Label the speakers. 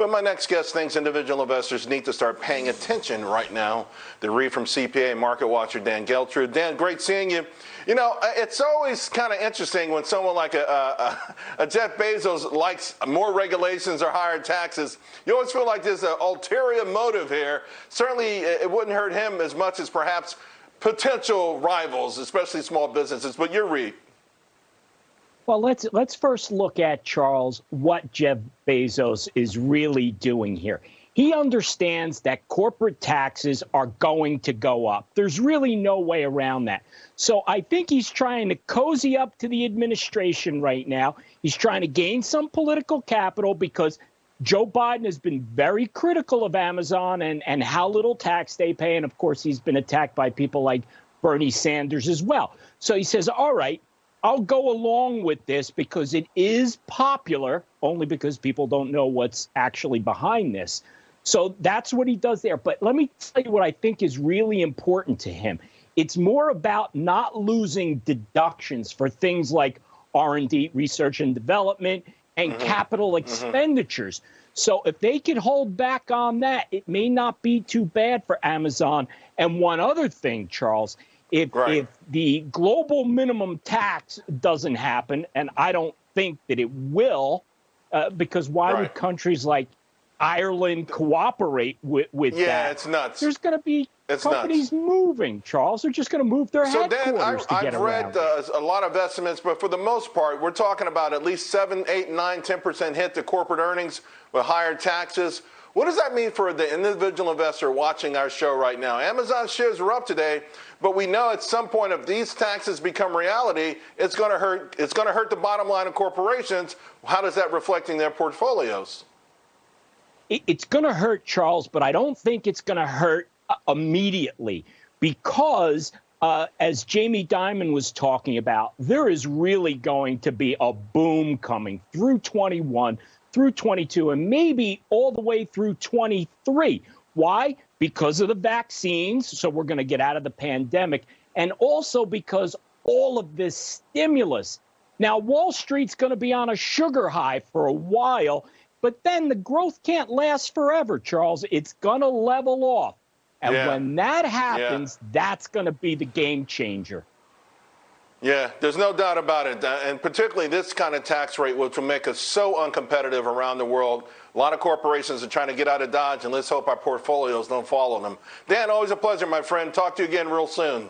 Speaker 1: But my next guest thinks individual investors need to start paying attention right now. The read from CPA market watcher Dan Geltrude. Dan, great seeing you. You know, it's always kind of interesting when someone like a Jeff Bezos likes more regulations or higher taxes. You always feel like there's an ulterior motive here. Certainly, it wouldn't hurt him as much as perhaps potential rivals, especially small businesses. But your read.
Speaker 2: Well, let's first look at, Charles, what Jeff Bezos is really doing here. He understands that corporate taxes are going to go up. There's really no way around that. So I think he's trying to cozy up to the administration right now. He's trying to gain some political capital because Joe Biden has been very critical of Amazon and how little tax they pay. And, of course, he's been attacked by people like Bernie Sanders as well. So he says, all right, I'll go along with this because it is popular, only because people don't know what's actually behind this. So that's what he does there. But let me tell you what I think is really important to him. It's more about not losing deductions for things like R&D, research and development, and capital expenditures. So if they can hold back on that, it may not be too bad for Amazon. And one other thing, Charles, if the global minimum tax doesn't happen, and I don't think that it will, because why would countries like Ireland cooperate with that?
Speaker 1: Yeah, it's nuts.
Speaker 2: There's going to be companies moving, Charles. They're just going to move their headquarters to get around.
Speaker 1: I've read a lot of estimates, but for the most part, we're talking about at least 7, 8, 9, 10% hit to corporate earnings with higher taxes. What does that mean for the individual investor watching our show right now? Amazon shares are up today, but we know at some point if these taxes become reality, it's going to hurt. It's going to hurt the bottom line of corporations. How does that reflect in their portfolios?
Speaker 2: It's going to hurt, Charles, but I don't think it's going to hurt immediately because, as Jamie Dimon was talking about, there is really going to be a boom coming through 21, through 22, and maybe all the way through 23. Why? Because of the vaccines, so we're going to get out of the pandemic, and also because all of this stimulus. Now, Wall Street's going to be on a sugar high for a while, but then the growth can't last forever, Charles. It's going to level off. And when that happens, that's going to be the game changer.
Speaker 1: Yeah, there's no doubt about it. And particularly this kind of tax rate, which will make us so uncompetitive around the world. A lot of corporations are trying to get out of Dodge, and let's hope our portfolios don't follow them. Dan, always a pleasure, my friend. Talk to you again real soon.